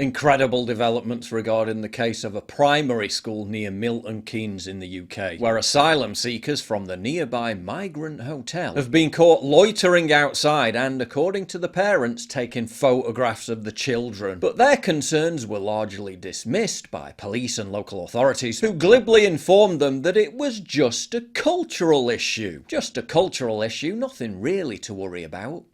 Incredible developments regarding the case of a primary school near Milton Keynes in the UK, where asylum seekers from the nearby Migrant hotel have been caught loitering outside and, according to the parents, taking photographs of the children. But their concerns were largely dismissed by police and local authorities, who glibly informed them that it was just a cultural issue. Just a cultural issue, nothing really to worry about.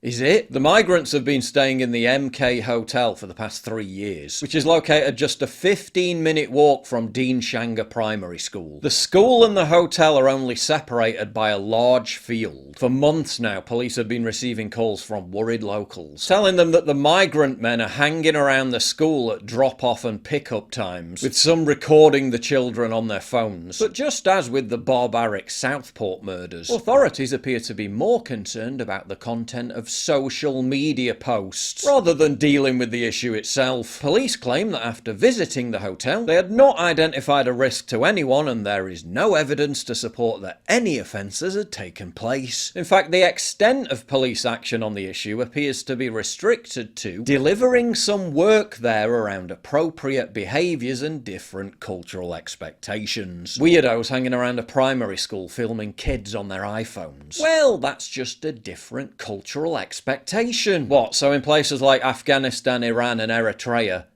Is it? The migrants have been staying in the MK Hotel for the past 3 years, which is located just a 15-minute walk from Dean Shanger Primary School. The school and the hotel are only separated by a large field. For months now, police have been receiving calls from worried locals, telling them that the migrant men are hanging around the school at drop-off and pick-up times, with some recording the children on their phones. But just as with the barbaric Southport murders, authorities appear to be more concerned about the content of social media posts, rather than dealing with the issue itself. Police claim that after visiting the hotel, they had not identified a risk to anyone, and there is no evidence to support that any offences had taken place. In fact, the extent of police action on the issue appears to be restricted to delivering some work there around appropriate behaviours and different cultural expectations. Weirdos hanging around a primary school filming kids on their iPhones. Well, that's just a different cultural expectation. What, so in places like Afghanistan, Iran and Eritrea,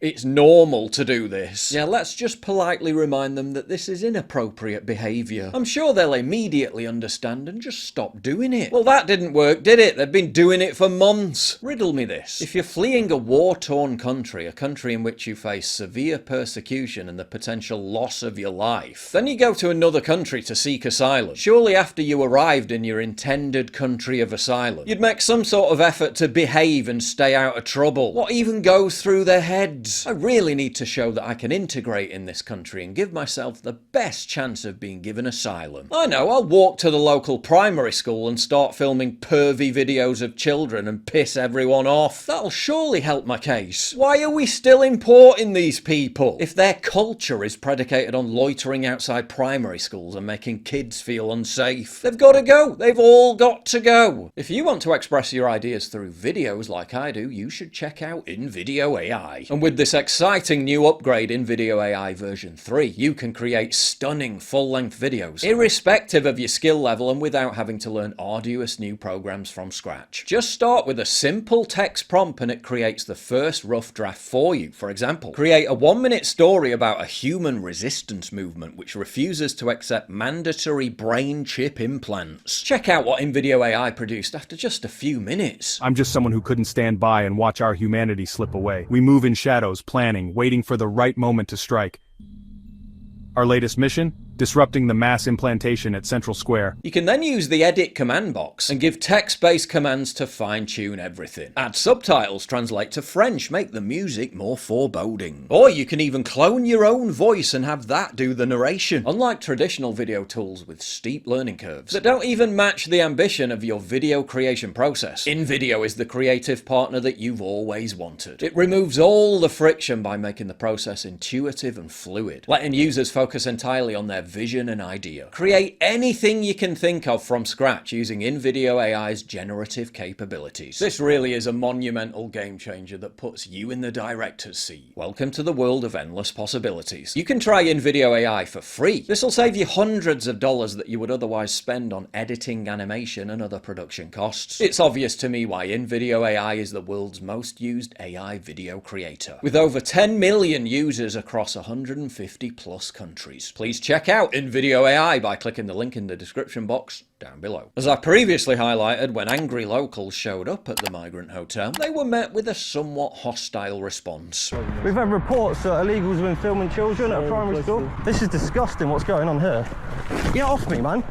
it's normal to do this? Yeah, let's just politely remind them that this is inappropriate behaviour. I'm sure they'll immediately understand and just stop doing it. Well, that didn't work, did it? They've been doing it for months. Riddle me this. If you're fleeing a war-torn country, a country in which you face severe persecution and the potential loss of your life, then you go to another country to seek asylum. Surely after you arrived in your intended country of asylum, you'd make some sort of effort to behave and stay out of trouble. What even goes through their heads? I really need to show that I can integrate in this country and give myself the best chance of being given asylum. I know, I'll walk to the local primary school and start filming pervy videos of children and piss everyone off. That'll surely help my case. Why are we still importing these people? If their culture is predicated on loitering outside primary schools and making kids feel unsafe, they've got to go. They've all got to go. If you want to express your ideas through videos like I do, you should check out InVideo AI. And with this exciting new upgrade in InVideo AI version 3, you can create stunning full-length videos, irrespective of your skill level and without having to learn arduous new programs from scratch. Just start with a simple text prompt and it creates the first rough draft for you. For example, create a 1-minute story about a human resistance movement which refuses to accept mandatory brain chip implants. Check out what InVideo AI produced after just a few minutes. I'm just someone who couldn't stand by and watch our humanity slip away. We move in shadows, planning, waiting for the right moment to strike. Our latest mission? Disrupting the mass implantation at Central Square. You can then use the edit command box and give text-based commands to fine-tune everything. Add subtitles, translate to French, make the music more foreboding. Or you can even clone your own voice and have that do the narration. Unlike traditional video tools with steep learning curves that don't even match the ambition of your video creation process, InVideo is the creative partner that you've always wanted. It removes all the friction by making the process intuitive and fluid, letting users focus entirely on their vision and idea. Create anything you can think of from scratch using InVideo AI's generative capabilities. This really is a monumental game changer that puts you in the director's seat. Welcome to the world of endless possibilities. You can try InVideo AI for free. This will save you hundreds of dollars that you would otherwise spend on editing, animation and other production costs. It's obvious to me why InVideo AI is the world's most used AI video creator, with over 10 million users across 150 plus countries. Please check out InVideo AI by clicking the link in the description box down below. As I previously highlighted, when angry locals showed up at the Migrant Hotel, they were met with a somewhat hostile response. We've had reports that illegals have been filming children at a primary school. This is disgusting what's going on here. Get off me, man.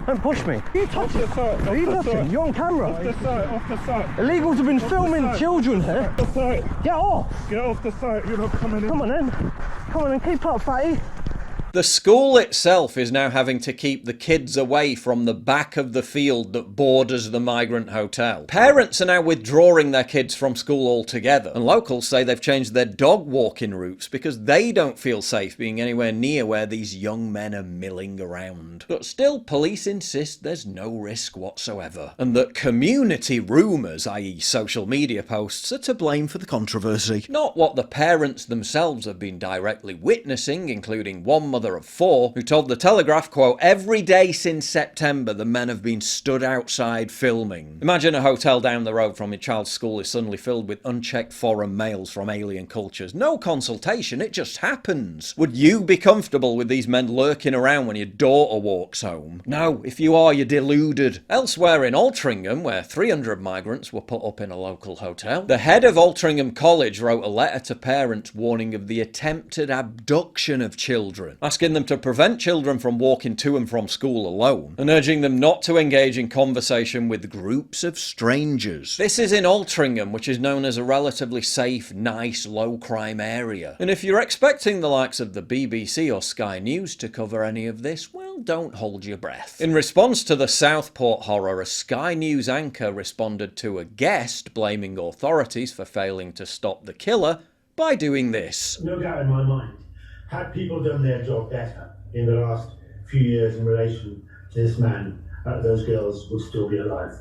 Don't push me. Who are you touching? Who are you touching? You're on camera. Off the site, off the site. Illegals have been filming children here. Off the site. Get off. Get off the site, you're not coming in. Come on in. Come on in, keep up, fatty. The school itself is now having to keep the kids away from the back of the field that borders the Migrant hotel. Parents are now withdrawing their kids from school altogether, and locals say they've changed their dog walking routes because they don't feel safe being anywhere near where these young men are milling around. But still, police insist there's no risk whatsoever, and that community rumours, i.e. social media posts, are to blame for the controversy. Not what the parents themselves have been directly witnessing, including one mother of 4, who told The Telegraph, quote, "Every day since September the men have been stood outside filming." Imagine a hotel down the road from your child's school is suddenly filled with unchecked foreign males from alien cultures. No consultation, it just happens. Would you be comfortable with these men lurking around when your daughter walks home? No, if you are, you're deluded. Elsewhere in Altrincham, where 300 migrants were put up in a local hotel, the head of Altrincham College wrote a letter to parents warning of the attempted abduction of children, asking them to prevent children from walking to and from school alone, and urging them not to engage in conversation with groups of strangers. This is in Altrincham, which is known as a relatively safe, nice, low-crime area. And if you're expecting the likes of the BBC or Sky News to cover any of this, well, don't hold your breath. In response to the Southport horror, a Sky News anchor responded to a guest blaming authorities for failing to stop the killer by doing this. No doubt in my mind, had people done their job better in the last few years in relation to this man, those girls would still be alive.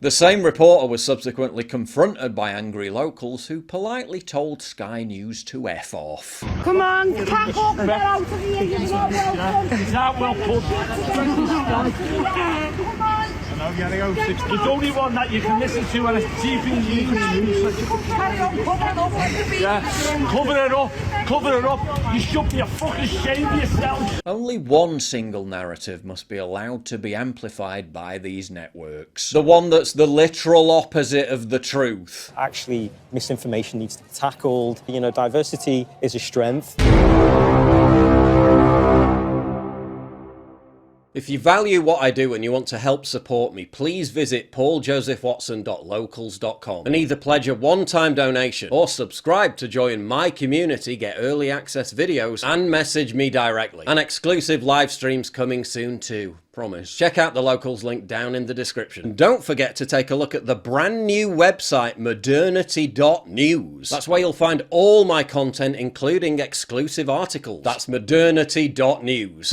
The same reporter was subsequently confronted by angry locals who politely told Sky News to F off. Come on, pack up, get out of here, you're not welcome. Is that well put? Come on. There's only one that you can listen to and it's TV news. Carry on covering up like the Yeah, cover it up. You should be a fucking shame of yourself. Only one single narrative must be allowed to be amplified by these networks. The one that's the literal opposite of the truth. Actually, misinformation needs to be tackled. You know, diversity is a strength. If you value what I do and you want to help support me, please visit pauljosephwatson.locals.com and either pledge a one-time donation or subscribe to join my community, get early access videos, and message me directly. And exclusive live streams coming soon too. Promise. Check out the Locals link down in the description. And don't forget to take a look at the brand new website modernity.news. That's where you'll find all my content, including exclusive articles. That's modernity.news.